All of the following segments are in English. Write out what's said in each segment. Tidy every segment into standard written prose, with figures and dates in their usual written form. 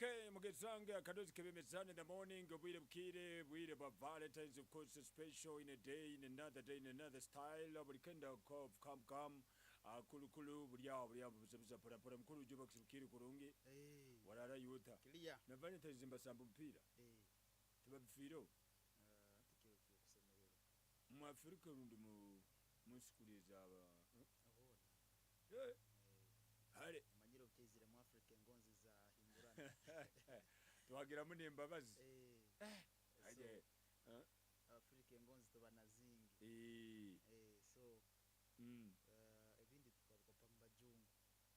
Okay, mugezange akadozi kebemezana in the morning, bwire bukire, bwire ba Valentines, of course, a special in a day, in another day, in another style. Buli kenda of come, kulu buriya buzabuza para mkuru juba kisukiri kurungi. Warara yuta. Clear. Na Valentines mbasamba mpira. Tubabifiro. Tikyo kusemerera. Mu Afrika rundi mu sikuliza aba. Abona. Hale. Manyiro kezire mu Africa ngonzi za hingurana. Twagira mune mbabazi. Aje. Africa ngonzi tobana zingi. So ebindi tukakopa mbajungu.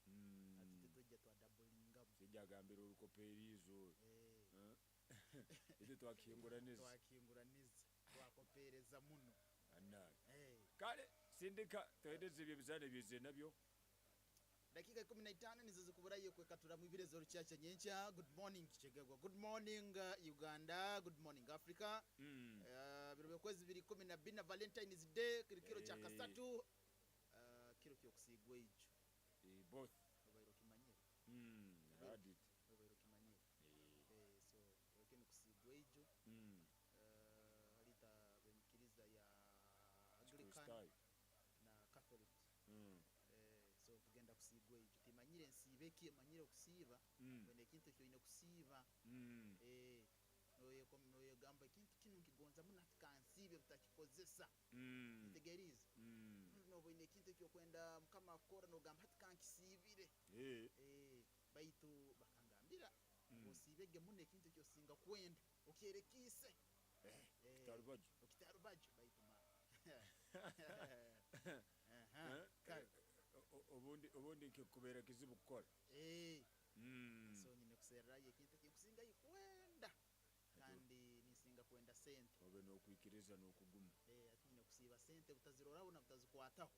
Ati tujja twa doubling. Sijagambira urukoperizo. Ide twakinguraniza. Twakopereza muno. Anna. Kale sindika twedeze ibyo bizane bize nabyo. Dakika 15 nizo kuburaye kwekatura mu ibirezo rucyacha nyencha. Good morning Kichegegwa, good morning Uganda, good morning Africa. Birwe kwezi 12 Valentines Day kirikiro cha kasatu kiro kyo kusigwe ijo. Both babayiro kimanyira. Radit babayiro kimanyira. So wakeni kusigwe ijo. Alita benkiriza ya Anglican na Catholic. So tugenda kusigwe ijo timanyire nsibeke manyire kusiba wene kintu cyo ine kusiba noye gamba kintu kinu kigonza munatikansibe butakikozesa itegeriza no wene kintu cyo kwenda kama akora no gamba hatikankisibire baitu bakangambira usibege mune kintu cyo singa kwenda ukerekise ukitarubaje baitu ma ubundi kikubera kizibu gukora so nyine kusera yekintu kikusinga yikwenda kandi nisinga kwenda sente obe no kwikiriza no kuguma ati nyine kusiba sente utazirora na utazikwataho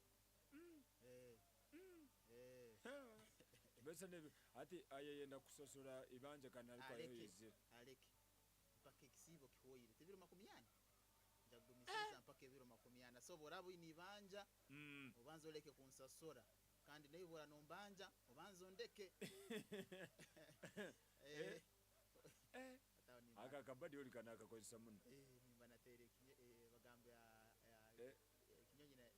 bese ne ati ayenda kusosora ibanje kana ariko yize aleke mpaka kisibo kihoyire tebiro makumyana ndagumisiza mpaka ebiro makumyana so borabo inibanja ubanzo leke kunsasora kandi nayibora nombanja ubanzo ndeke aka kabadi uri kana akakozesa muno nimba natere bagambo ya kinyonyi na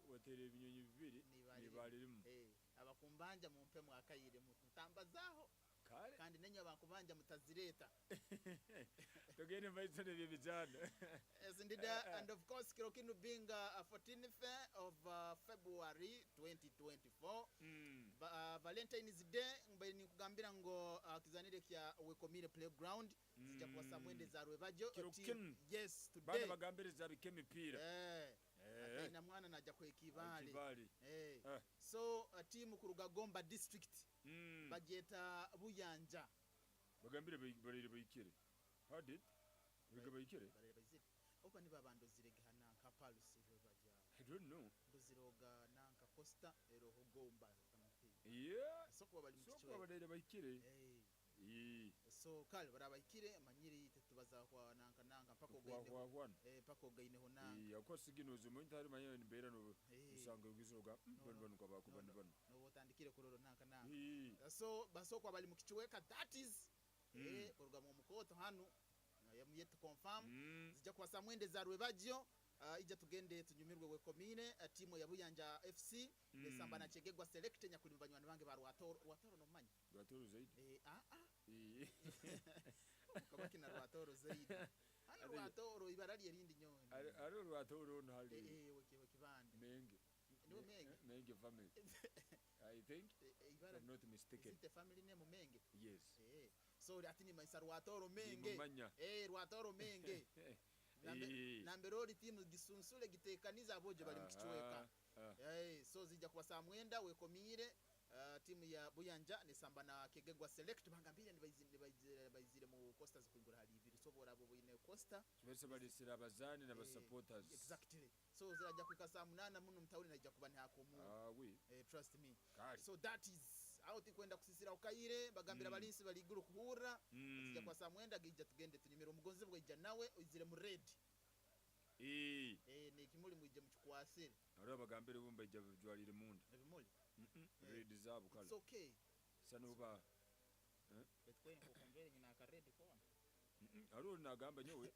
watere ibinyonyi bibiri nibalirimu abakumbanja mumpe mwakayire mutambazaho kandi nenyo bakubanja mutazireta tugene maisone bibijana and of course kirokinu being 14th of February 2024 Valentines Day mbeni kugambira ngo kizanire kya wekomire playground zija kwa samwende za rwebajo yes today bana bagambire za bikemipira na mwana naja kwekibali so team kuruga Gomba district bageta buyanja bagambire barire bayikire how did biga bayikire barire bayizire opa ni babando zirega nanka palusi baja I don't know ndoziroga nanka costa ero Gomba soko barire bayikire so kale barabayikire manyiri tubaza kwa nanka mpako gaine honanga yako siginuzo mu ntari manyo nibera no usanga ugizoga bano kwa bakubana bano no botandikire kuroro nanka so basoko bali mu kichweka that is kuruga mu mukoto hano yamuyete confirm zija kwa samwende za rwebajyo ija tugende tunyumirwe we komine timu ya Buyanja FC nesamba na Chegegwa select nyakulimba banywana bange ba Rwatoro no manyi Rwatoro zaidi kabaki na Rwatoro zaidi hano Rwatoro ibarari erindi nyoni ari Rwatoro no hali kibande menge niwe menge family I think if I'm not mistaken is the family name menge yes so ati ni maisa Rwatoro menge Rwatoro menge namberori timu gisunsule gitekaniza aboje bali mkichweka so zija kwa samwenda we komire timu ya Buyanja nesamba na Kegegwa select bangambire bayizire mu Costa zikungura hali ibiri so borabo boine Costa twese bali sira abazani na ba supporters exactly so ziraja kwika 8 muno mtawuli naija kubani hakomu trust me so that is out kwenda kusisira ukayire bagambira balinsi bali guru kuhura zija kwa samwenda gija tugende tunyimira umugonzi bwija nawe uzire mu red ni kimuli mwije muchikwasire aro bagambire bumba ija jwalire munda ebimuli red zabo kala it's okay sanuba betwe nkokombere nyina akaredi kona aro nagamba nyowe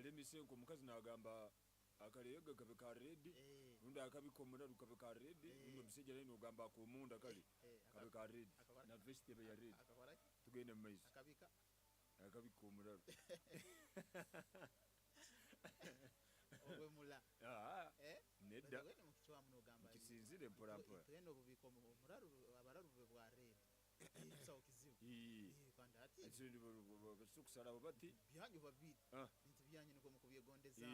lemisenko mukazi nagamba akalega kabe ka red nunda akabikomera rukabe ka red nuno bisejja nino gamba ku munda kali kabe ka red na vegetable ya red tugende maize akabikomera owe mula nedda wewe mukichwa muno gamba kisinzire mpora tweno bubiko muraru abararu bwa red so kizibu kandi ati nsindi basukusala bati byanyu babiri bintu byanyu niko mukubyegondeza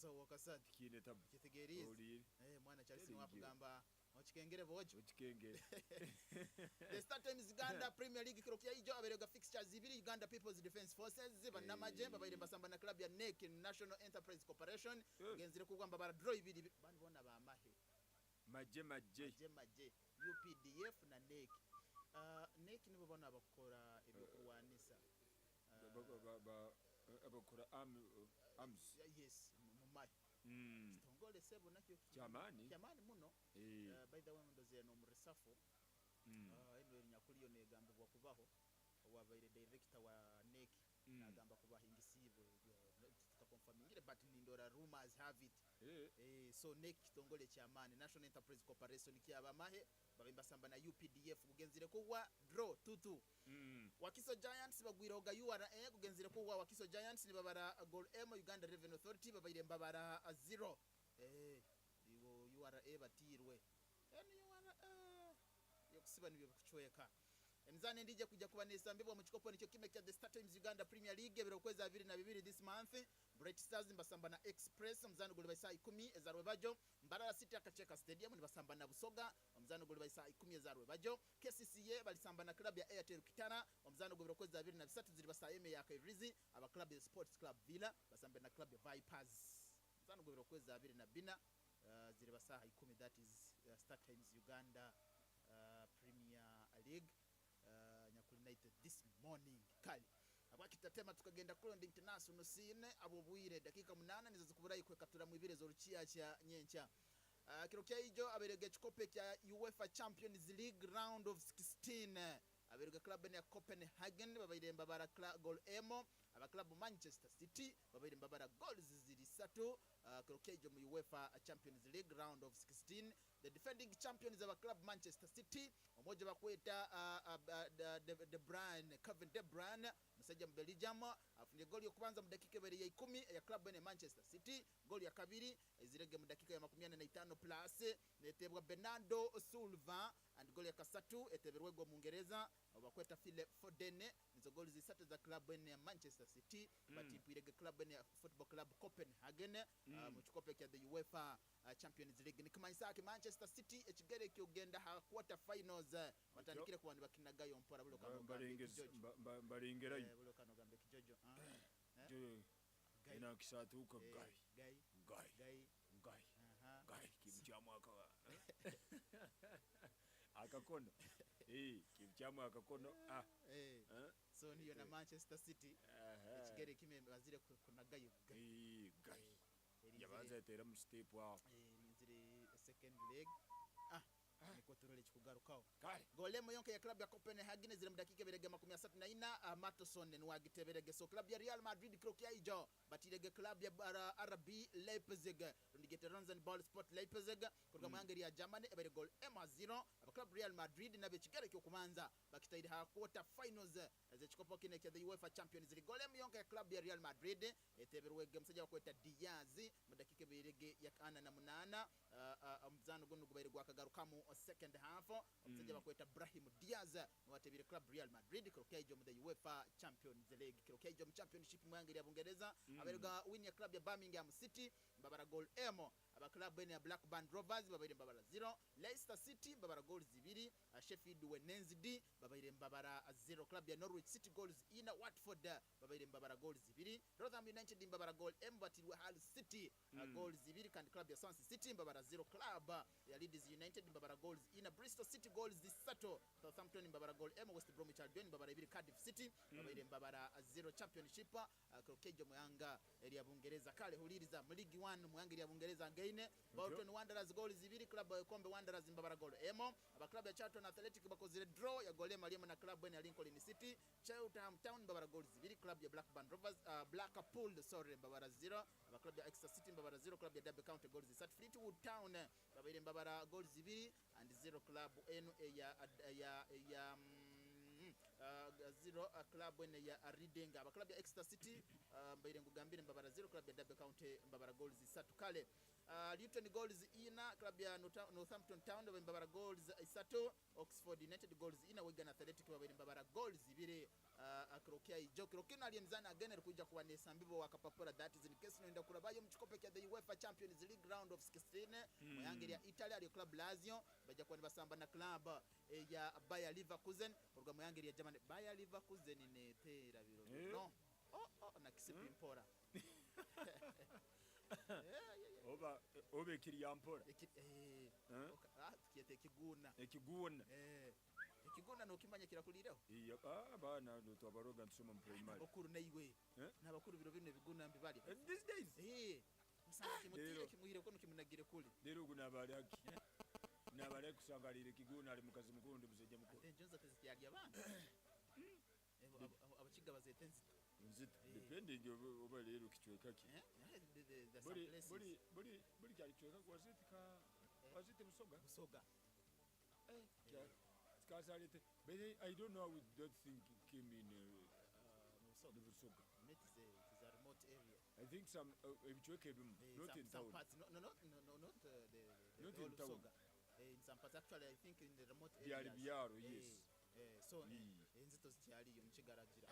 so wakasati kine tab kitegereze mwana Charles wapugamba ochikengere bojo ochikengere the Star Times Uganda Premier League kirokya ijo aberega fixtures ibiri Uganda People's Defence Forces bana majemba bayire basamba na club ya NEC National Enterprise Corporation genzire kugamba bara draw ibiri bani bona ba maje UPDF na NEC NEC nibo bona bakora ibyo kurwanisa abakora arms yes mumai kitongole sebo nakyo cyamani muno by the way ndoze no muresafo eno nyakuliyo negambibwa kubaho wabaire director wa NEC nagamba kubahingisibo tukakonfirmingire but nindora rumors have it so NEC kitongole cyamani National Enterprise Corporation kyaba mahe babimba samba na UPDF kugenzire kuwa draw 2-2 Wakiso Giants bagwiroga URA kugenzire kuwa Wakiso Giants ni babara goal M Uganda Revenue Authority babaire mbabara 0 iwo URA batirwe URA yokusiba nibyo kuchweka Nzane ndije kuja kubanesa mbibwa mu kikopo nicho kime kya The Star Times Uganda Premier League bero kweza 22 this month Bright Stars mbasamba na Express mzano goli bayisa 10 ezarwe bajo Mbarara City akacheka stadium ni basamba na Busoga mzano goli bayisa 10 ezarwe bajo KCCA balisamba na club ya Airtel Kitana mzano goli bero kweza 23 zili basa eme ya Kairizi aba club ya Sports Club Villa basamba na club ya Vipers mzano goli bero kweza 24 zili basa 10 that is Star Times Uganda Premier League United this morning kali abakitatema tukagenda kuronda international scene abo buire dakika 8 nizo zikuburayi kwekatura mu ibirezo ruciya cya nyencha kirokya ijo aberege chikope cya UEFA Champions League round of 16 aberege club ya Copenhagen babayiremba bara goal emo aba club Manchester City babayiremba bara goals ziri 3 kirokya ijo mu UEFA Champions League round of 16 the defending champions of a club Manchester City omoja bakweta De Bruyne Kevin De Bruyne musajja mu Belgium afunye goli yokubanza mu dakika ya 10 ya club ya Manchester City goli ya kabiri ezirege mu dakika ya 45 plus netebwa Bernardo Silva and goli ya kasatu eteberwego mu Ngereza bakweta Philip Foden nizo goli zisatu za club ya Manchester City batipirege club ya Football Club Copenhagen mu kikope kya the UEFA Champions League nikimanisa ki Manchester City ekigere kyogenda ha quarter finals batandikire kubantu bakinagayo mpora bulo kano balingerayo bulo kano gambe kijojo ina kisatuka gai kimchamu akakono kimchamu akakono so niyo na Manchester City ekigere kime bazire kunagayo gai yabanza tera mu step wa nzire second leg niko turole kikugarukaho golemo yonke ya club ya Copenhagen zire mu dakika berege 34 Matson ni wagiteberege so club ya Real Madrid krokya ijo batirege club ya RB Leipzig ndigete Ronzen Ball Sport Leipzig kurga mwangeri ya Germany ebere goal M0 aba club Real Madrid nabe kigere cyo kubanza bakitaire ha quarter finals ze chikopo kine cya the UEFA Champions League golemo yonke ya club ya Real Madrid eteberwege msajja wakweta Diaz mu dakika berege ya 48 mzano gonu gubaire gwakagarukamu second half msajja bakweta Brahim Diaz watebire club Real Madrid krokya ijo mu the UEFA Champions League krokya ijo mu championship mwangeri ya Bungereza aberega win ya club ya Birmingham City babara goal emo aba club ya Blackburn Rovers babaire mbabara 0 Leicester City babara goals 2 Sheffield Wednesday babaire mbabara 0 club ya Norwich City goals ina Watford babaire mbabara goals 2 Rotherham United mbabara goal M batirwe Hull City goals 2 kandi club ya Swansea City mbabara 0 club ya Leeds United mbabara goals ina Bristol City goals 3 Southampton mbabara goal M West Bromwich Albion mbabara 2 Cardiff City babaire mbabara 0 championship krokejo mwanga eri ya Bungereza kale huliriza mu League 1 mwanga eri ya Bungereza ngai ine Bolton Wanderers goals 2 club Kombe Wanderers mbabara goal emo aba club ya Charlton Athletic bakozile draw ya gole maliema na club ya Lincoln City Cheltenham Town mbabara goals 2 club ya Blackburn Rovers Blackpool mbabara 0 aba club ya Exeter City mbabara 0 club ya Derby County goals 3 Fleetwood Town babiri mbabara goals 2 and 0 club eno ya 0 club ene ya Reading aba club ya Exeter City mbaire ngugambire mbabara 0 club ya Derby County mbabara goals 3 kale Luton goals ina club ya Northampton Town mbabara goals 3 Oxford United goals ina Wigan Athletic babiri mbabara goals 2 akrokia ijokiro kino aliyemzana again kuja kuwanesa mbibo wakapapura that is in case noenda kurabayo mchikope kya the UEFA Champions League round of 16 muyangeri ya Italy ali club Lazio baja kwa basamba na club ya Bayer Leverkusen kurwa muyangeri ya Germany Bayer Leverkusen ne tera biro no na kisipi mpora obe kiri yampora kiyete kiguna ikiguna no kimanya kirakuliraho iyo bana ndo twabaroga nsoma mu primary okuru naiwe nabakuru biro bine biguna mbibali these days musanga kimutire kimuhire ko nukimunagire kuli rero gunabali aki nabale kusangalira kiguna ali mukazi mukundi muzeje mukuru njonza tezikiyali abantu abachiga bazetenzi nzita depending oba rero kichweka ki buri cyari kichweka kwa ziti musoga Kasalite, but I don't know how that thing came in Musoga. It is a remote area. I think some not in town. Parts, not the not in town. In some parts, actually, I think in the remote areas. Yes. So, in Zitos Chiari, Mchigarajira.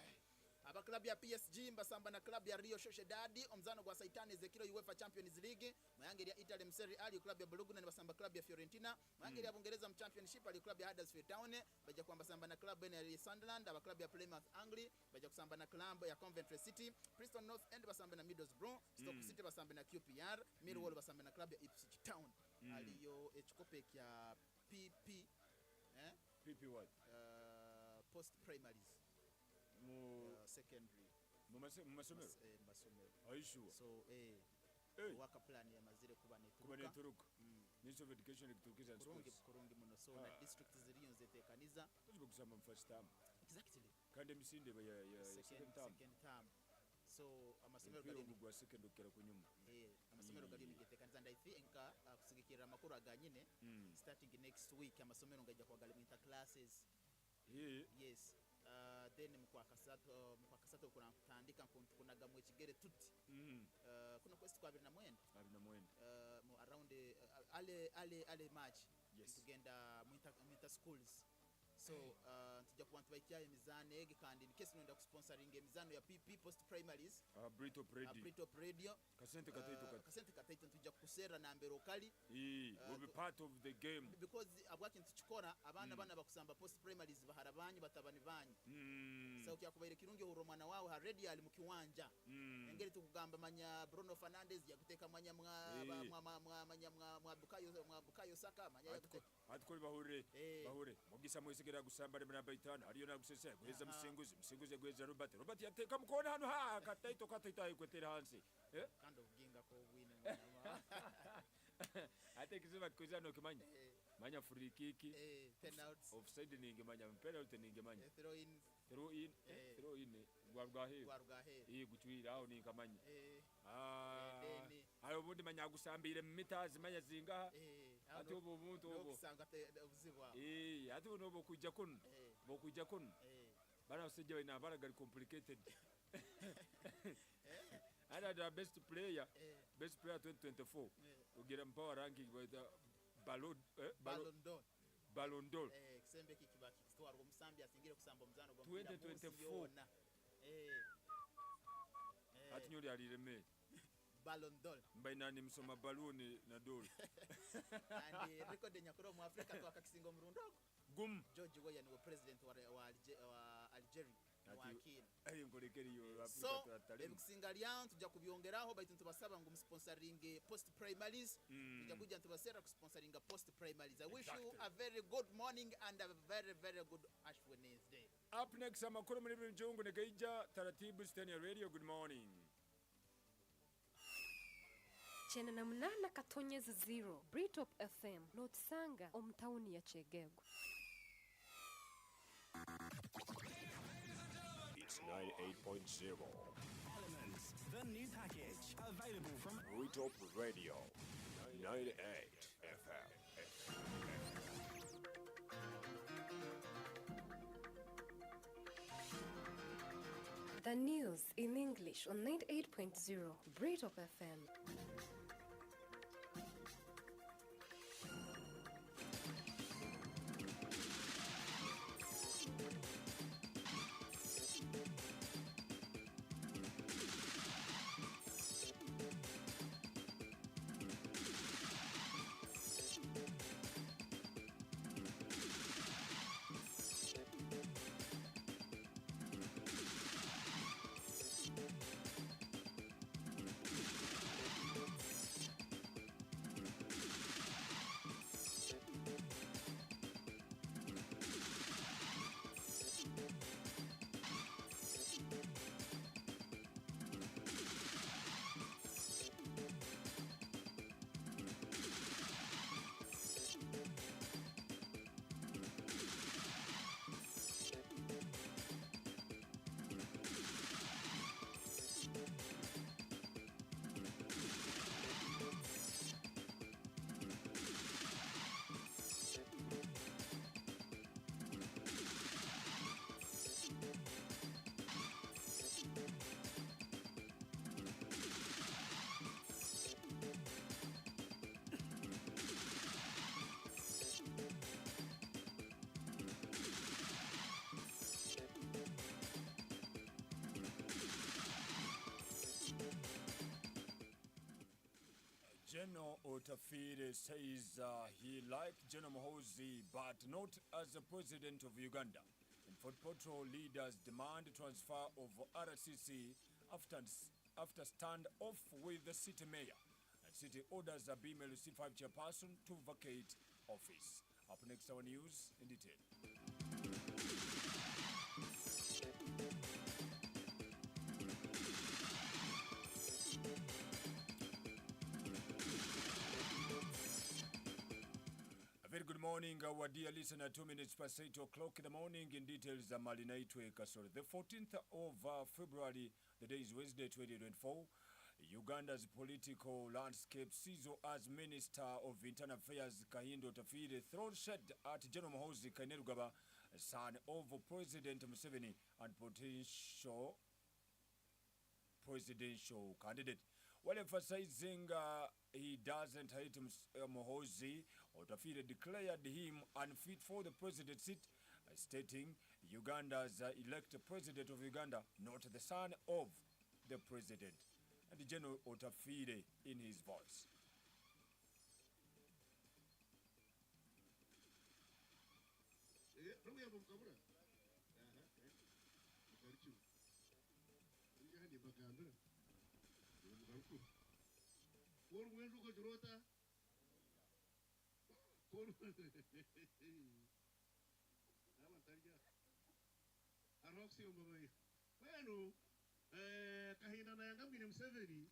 Aba club ya PSG mbasamba na club ya Rio Sociedad omzano gwa Saitani Zekiro UEFA Champions League mayangeri ya Italy Serie A club ya Bologna ni basamba club ya Fiorentina mayangeri ya Bungereza Championship ali club ya Huddersfield Town baje kwamba samba na club ya Sunderland aba club ya Plymouth Anglia baje kusamba na club ya Coventry City Preston North End basamba na Middlesbrough Stoke City basamba na QPR Millwall basamba na club ya Ipswich Town aliyo echikope kya PP PP what post primaries secondary masomero are you sure so waka plan ya mazire kuba neturuka Ministry of Education kutukiza sports kurungi muno so na district ziriyo zetekaniza tuzibe kusamba first term exactly kandi misinde ya second term so amasomero gali ngwa second okera kunyuma amasomero gali ngetekaniza and I think kusigikira makuru aganyine starting next week amasomero ngajja kwa gali winter classes yes then mkwakasato kuna kutandika kunaga mu kigere tuti kuna quest kwa 29 mu around ale match tugenda mu schools so tujja kubantu baikya emizane ege kandi in case noenda kusponsoring emizano ya PP post primaries Brito Radio kasente kataito tujja kusera na mbero kali will be part of the game because abwaki ntuchikora abana bana bakusamba post primaries baharabanyi batabani banyi so ukyakubaire kirungi huro mwana wawe already ali mu kiwanja engeri tukugamba manya Bruno Fernandes yakuteka manya mwa Bukayo Saka manya yakuteka atkoli bahure mugisa mwesigera gusamba na baitana ariyo nagusese gweza musinguze gweza Robert yateka mukona hano kataito kwetera hansi kando uginga ko win ate kiziba kuzano kimanya manya free kick penalties offside ninge manya penalty ninge manya throw in gwargahe guchwira aho ninga manya ayo bundi manya gusambire meters manya zinga ati ubu muntu ubu kusanga ubuzibwa ati uno bokujja kun bana usije ina baraga complicated the best player 2024 ugira mpower ranking with Ballon d'Or kisembe kikibaki kitwaro musambi asingire kusamba muzano gwa 2024 ati nyori alireme Ballon d'Or mbaina ni msoma baluni na doli and record nyakoro mu Africa to akakisingo murundogo gum George Weah ni president wa Algeria so ebikusinga lyantu tujja kubyongeraho baitu ntubasaba ngo sponsoring post primaries tujja kujja ntubasera ku sponsoring post primaries. I wish you a very good morning and a very good Ash Wednesday. Up next amakuru muri mjungu negeija taratibu Stania Radio. Good morning. chena na munana katonyezi 0 Britop FM notsanga omtauni ya Chegego. It's 98.0 Elements, the new package, available from Britop Radio 98 FM. The news in English on 98.0 Britop FM. General Otafire says he liked General Muhoozi but not as the president of Uganda. And Fort Portal leaders demand transfer of RCC after standoff with the city mayor. And city orders Abime Lucy 5 chairperson to vacate office. Up next, our news in detail. Very good morning, our dear listener. 2 minutes past 8 o'clock in the morning. In details, the Malinaitwe Kasore. The 14th of February, the day is Wednesday 2024. Uganda's political landscape sees as Minister of Internal Affairs Kahindo Otafire throws shade at General Muhoozi Kainerugaba, son of President Museveni and potential presidential candidate. While emphasizing he doesn't hate Muhoozi, Otafire declared him unfit for the president seat, stating Uganda's elected president of Uganda, not the son of the president. And General Otafire in his voice. Kahina na yanga mwine Museveni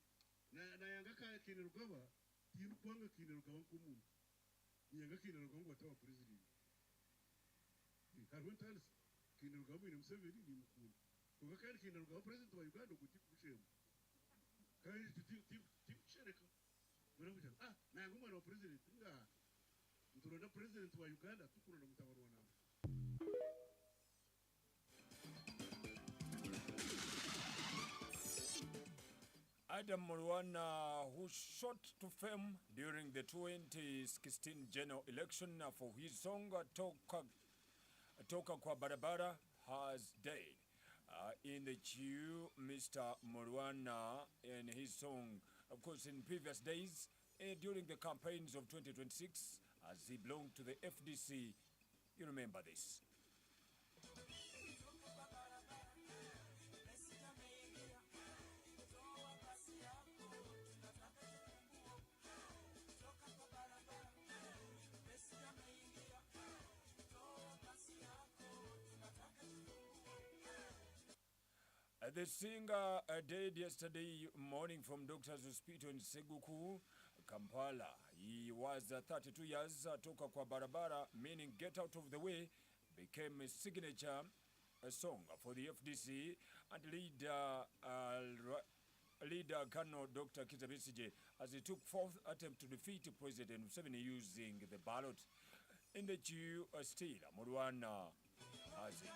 na yanga Kainerugaba timu kwanga Kainerugaba kumu yanga Kainerugaba watawa president harwin tals Kainerugaba mwine Museveni ni mkuu kuga kandi Kainerugaba president wa Uganda kutiku kushemu kandi tiku shereka muravuga na yanga mwana wa president nga mturonda president wa Uganda tukurona mutabarwa nawe. Adam Mulwana, who shot to fame during the 2016 general election for his song Toka Kwa Barabara, has died. In the queue, Mr. Mulwana and his song, of course, in previous days, during the campaigns of 2026, as he belonged to the FDC, you remember this. The singer died yesterday morning from Doctors Hospital in Seguku, Kampala. He was 32 years. Toka kwa barabara, meaning get out of the way, became a signature song for the FDC and leader Colonel Dr. Kizza Besigye as he took fourth attempt to defeat President Museveni using the ballot. In the queue, still, Murwana has it.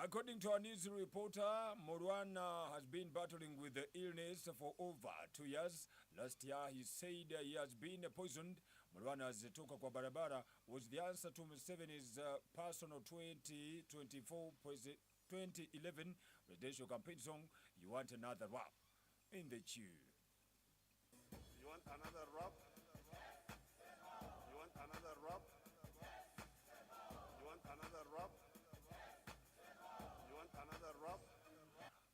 According to our news reporter, Morwana has been battling with the illness for over 2 years. Last year, he said he has been poisoned. Morwana's Toka kwa Barabara was the answer to Museveni's personal 2011 presidential campaign song, You Want Another Rap, in the queue. You want another rap? You want another rap? You want another rap? Another rap.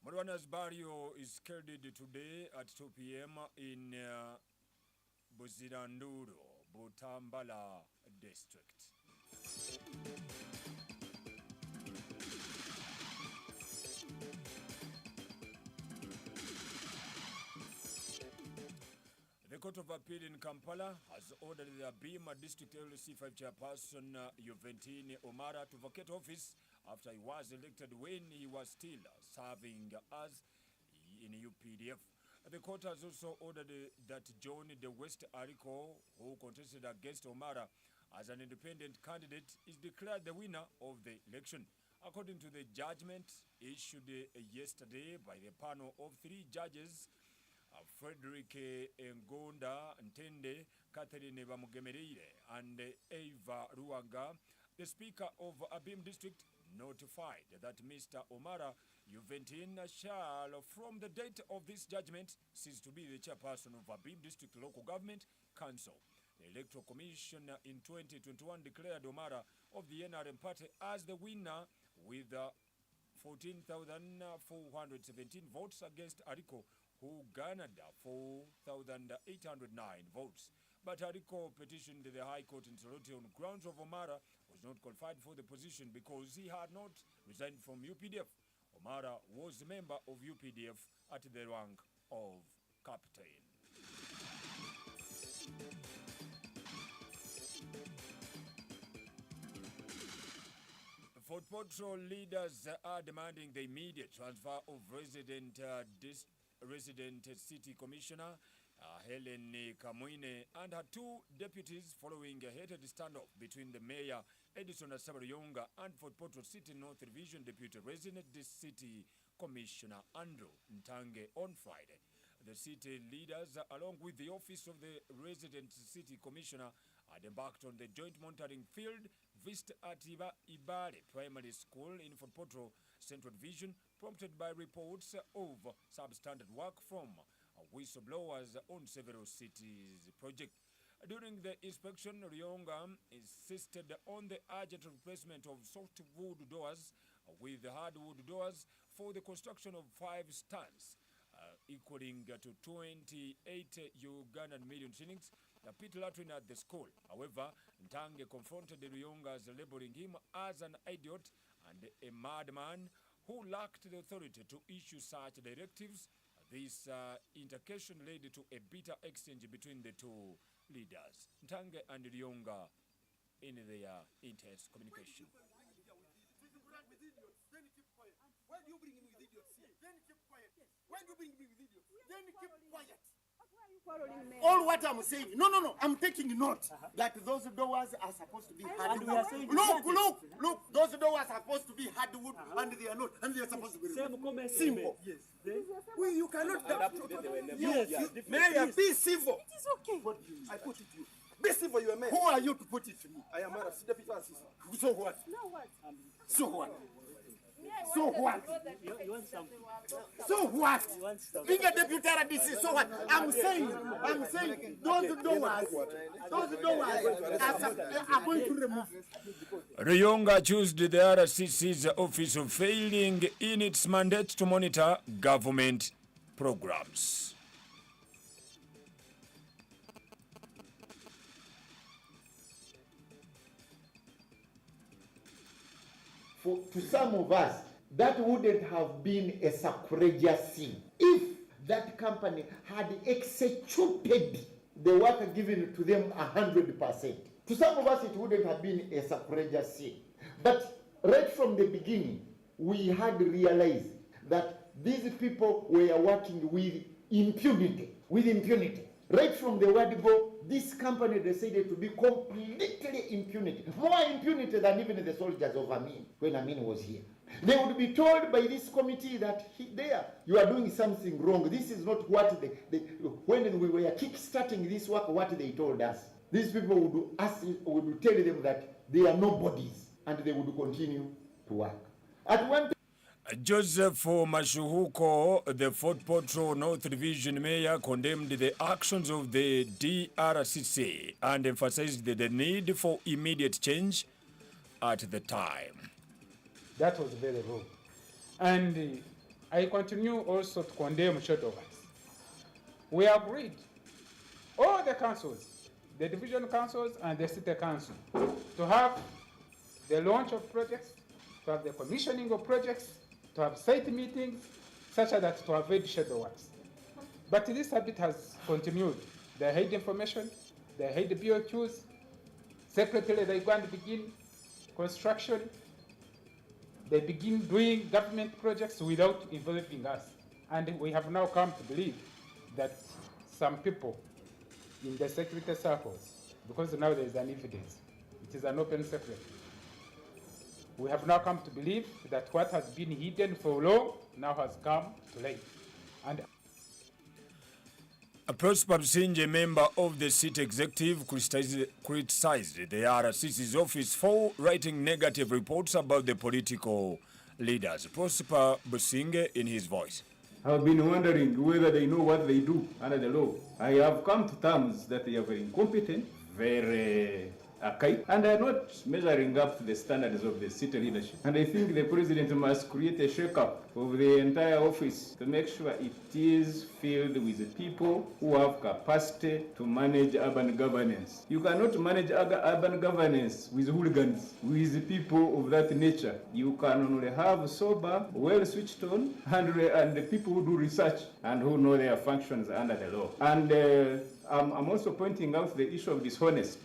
Morwana's burial is scheduled today at 2 p.m. in Buziranduro, Butambala district. The Court of Appeal in Kampala has ordered the Bima District LC5 chairperson Valentines Omara to vacate office after he was elected when he was still serving as in UPDF. The court has also ordered that John De West Ariko, who contested against Omara as an independent candidate, is declared the winner of the election. According to the judgment issued yesterday by the panel of 3 judges, Frederick Ngonda Ntende, Catherine Bamugemereire, and Eva Ruanga, the Speaker of Abim District, notified that Mr. Omara Valentines shall, from the date of this judgment, cease to be the chairperson of Abim District Local Government Council. The Electoral Commission in 2021 declared Omara of the NRM party as the winner with 14,417 votes against Ariko, who garnered 4,809 votes. But Ariko petitioned the High Court in Soroti on grounds of Omara was not qualified for the position because he had not resigned from UPDF. Omara was a member of UPDF at the rank of captain. Fort Portal leaders are demanding the immediate transfer of resident city commissioner Helen Kamwine and her 2 deputies following a heated standoff between the mayor Edison Sabaruyonga and Fort Portal City North Division deputy resident city commissioner Andrew Ntange on Friday. The city leaders, along with the office of the resident city commissioner, had embarked on the joint monitoring field visit at Ibare Primary School in Fort Portal Central Division, prompted by reports of substandard work from whistleblowers on several cities projects. During the inspection, Ryonga insisted on the urgent replacement of softwood doors with hardwood doors for the construction of 5 stands, equaling to 28 Ugandan million shillings, a pit latrine at the school. However, Ntange confronted Ryonga as labeling him as an idiot and a madman who lacked the authority to issue such directives. This intercation led to a bitter exchange between the 2 leaders, Ntange and Ryonga, in their intense communication. When you bring me with idiots, then keep quiet. When you bring me with idiots, then keep quiet. All what I'm saying, no, I'm taking note that those doors are supposed to be hardwood. Look, those doors are supposed to be hardwood and they are not, and they are supposed to be simple. Yes. You cannot. Yes. Mayor, be civil. It is okay. What do you mean? I put it to you. Be civil, you are mayor. Who are you to put it to me? I am a deputy assistant. So what? No what? So what? So what? You want some? So what? You want some? Being a deputy RDC, so what? I'm saying, those doors are going to remove. Ruyonga accused the RCC's office of failing in its mandate to monitor government programs. To some of us, that wouldn't have been a sacrilegious sin if that company had executed the work given to them 100%. To some of us, it wouldn't have been a sacrilegious sin. But right from the beginning, we had realized that these people were working with impunity. Right from the word go, this company decided to be completely impunity. More impunity than even the soldiers of Amin, when Amin was here. They would be told by this committee that you are doing something wrong. This is not what when we were kick-starting this work, what they told us. These people would tell them that they are nobodies, and they would continue to work. At one Joseph Mashuhuko, the Fort Portal North Division Mayor, condemned the actions of the DRCC and emphasized the need for immediate change at the time. That was very wrong. And I continue also to condemn shadow works. We agreed, all the councils, the division councils and the city council, to have the launch of projects, to have the commissioning of projects, to have site meetings, such that to avoid shadow works. But this habit has continued. They hide information, they hide the BOQs, separately they go and begin construction, they begin doing government projects without involving us. And we have now come to believe that some people in the security circles, because now there is an evidence, it is an open secret. We have now come to believe that what has been hidden for long now has come to light. And a Prosper Sinje, member of the city executive, criticized the RCC's office for writing negative reports about the political leaders. Prosper Businge in his voice. I've been wondering whether they know what they do under the law. I have come to terms that they are very incompetent, very archaic, and are not measuring up to the standards of the city leadership. And I think the president must create a shake-up of the entire office to make sure it is filled with people who have capacity to manage urban governance. You cannot manage urban governance with hooligans, with people of that nature. You can only have sober, well switched on, and people who do research and who know their functions under the law. And I'm also pointing out the issue of dishonest,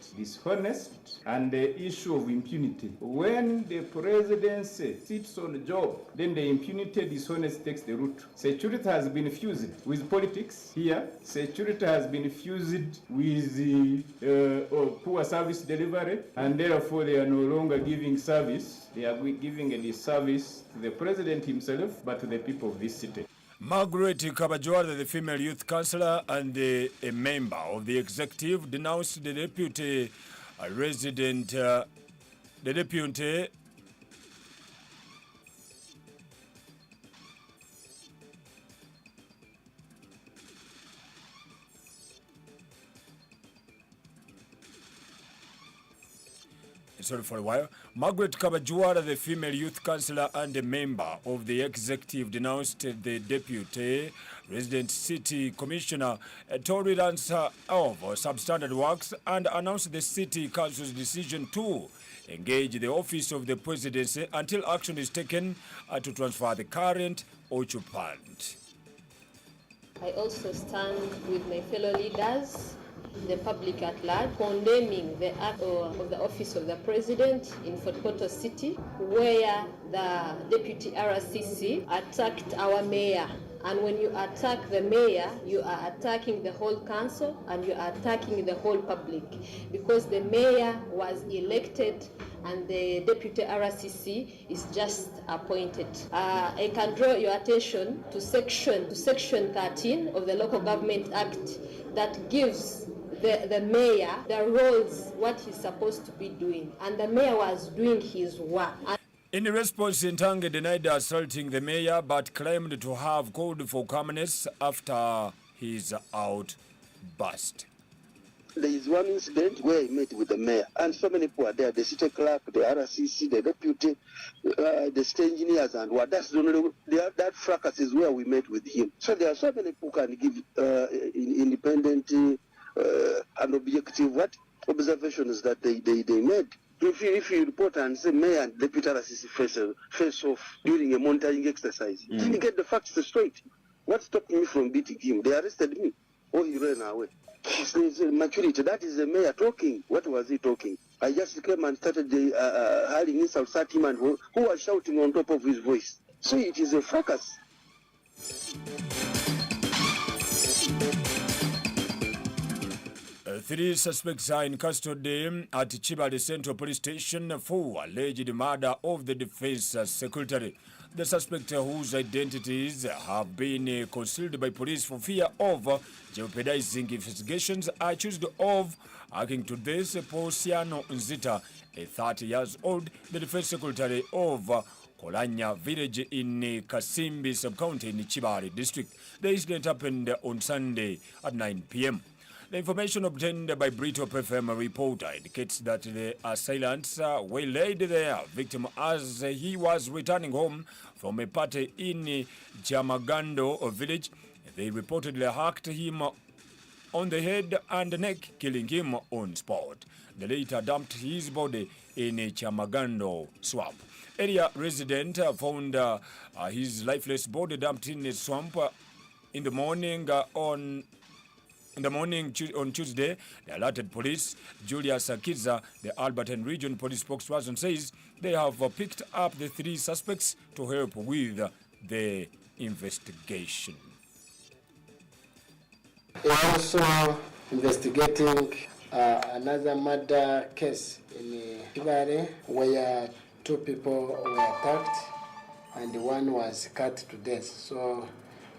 and the issue of impunity. When the presidency sits on a job, then the impunity, dishonest takes the root. Security has been fused with politics here. Security has been fused with poor service delivery, and therefore they are no longer giving service. They are giving a disservice to the president himself, but to the people of this city. Margaret Kabajwara, the female youth councillor and a member of the executive, denounced the deputy sorry for a while. Margaret Kabajwara, the female youth councillor and a member of the executive, denounced the deputy resident city commissioner tolerance of substandard works and announced the city council's decision to engage the office of the presidency until action is taken to transfer the current occupant. I also stand with my fellow leaders, the public at large, condemning the act of the office of the president in Fort Portal City, where the deputy RCC attacked our mayor. And when you attack the mayor, you are attacking the whole council and you are attacking the whole public, because the mayor was elected and the deputy RCC is just appointed. I can draw your attention to section 13 of the Local Government Act that gives the mayor the roles, what he's supposed to be doing, and the mayor was doing his work. In response, Ntange denied assaulting the mayor but claimed to have called for calmness after his outburst. There is one incident where he met with the mayor, and so many people are there. The city clerk, the RCC, the deputy, the state engineers, and what. That's the only that fracas is where we met with him. So there are so many people who can give independent and objective observations that they made. If you report and say mayor and deputy RCC face off during a monitoring exercise, didn't get the facts straight. What stopped me from beating him? They arrested me, or he ran away. Maturity, that is the mayor talking. What was he talking? I just came and started hurling insults at him, and who was shouting on top of his voice. So it is a fracas. Three suspects are in custody at Chibale Central Police Station for alleged murder of the Defense Secretary. The suspect, whose identities have been concealed by police for fear of jeopardizing investigations, are accused of acting to this Posiano Nzita, a 30 years old, the Defense Secretary of Kolanya village in Kasimbi sub-county in Chibale district. The incident happened on Sunday at 9 p.m. The information obtained by Brito FM reporter indicates that the assailants waylaid their victim as he was returning home from a party in Chamagando village. They reportedly hacked him on the head and neck, killing him on spot. They later dumped his body in a Chamagando swamp. Area resident found his lifeless body dumped in a swamp in the morning on Tuesday. The alerted police. Julius Akiza, the Alberton Region Police spokesperson, says they have picked up the three suspects to help with the investigation. We're also investigating another murder case in Chibale where two people were attacked and one was cut to death. So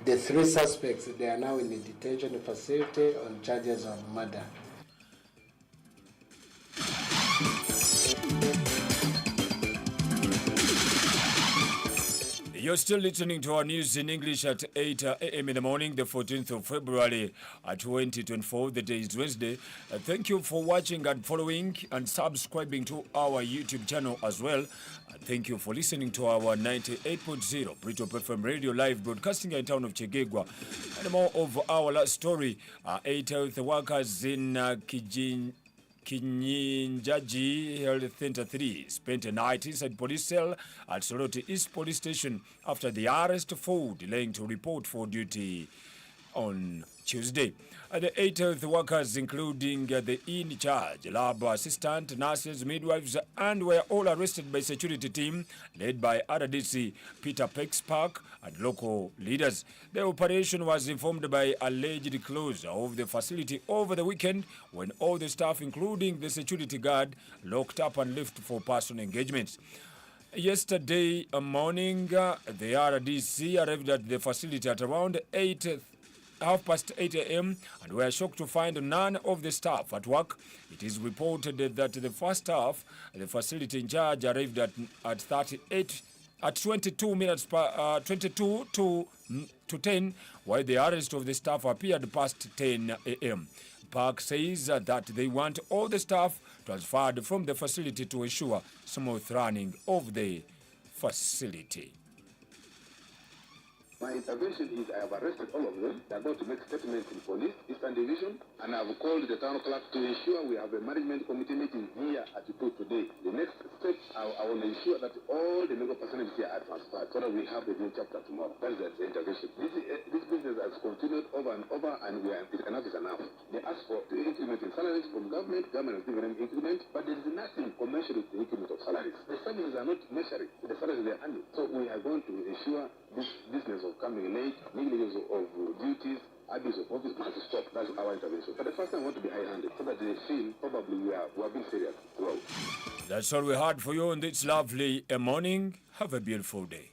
the three suspects, they are now in a detention facility on charges of murder. You're still listening to our news in English at 8 a.m. in the morning, the 14th of February 2024. The day is Wednesday. Thank you for watching and following and subscribing to our YouTube channel as well. Thank you for listening to our 98.0 Brito FM radio live broadcasting in town of Chegegwa. And more of our last story. 8 health workers in Kinyinjaji Health Center 3 spent a night inside police cell at Soroti East Police Station after the arrest for delaying to report for duty on Tuesday. The 8 health workers, including the in-charge, lab assistant, nurses, midwives, and were all arrested by security team led by RDC Peter Pexpark and local leaders. The operation was informed by alleged closure of the facility over the weekend when all the staff, including the security guard, locked up and left for personal engagements. Yesterday morning, the RDC arrived at the facility at around 8 a.m. and were shocked to find none of the staff at work. It is reported that the first staff, the facility in charge, arrived at 22 minutes 22 to 10, while the rest of the staff appeared past 10 a.m. Park says that they want all the staff transferred from the facility to ensure smooth running of the facility. My intervention is I have arrested all of them. They are going to make statements in police, Eastern Division, and I have called the town clerk to ensure we have a management committee meeting here at the port today. The next step, I will ensure that all the medical personnel here are transferred so that we have a new chapter tomorrow. That is the intervention. This business has continued over and over, and enough is enough. They ask for the increment in salaries from government. Government has given them increment, but there is nothing commensurate with the increment of salaries. The salaries are not measuring the salaries they are earning. So we are going to ensure this business of coming late, negligence of duties, abuse of office must stop. That's our intervention. But the first time we want to be high-handed so that they feel probably we are being serious throughout. That's all we had for you on this lovely morning. Have a beautiful day.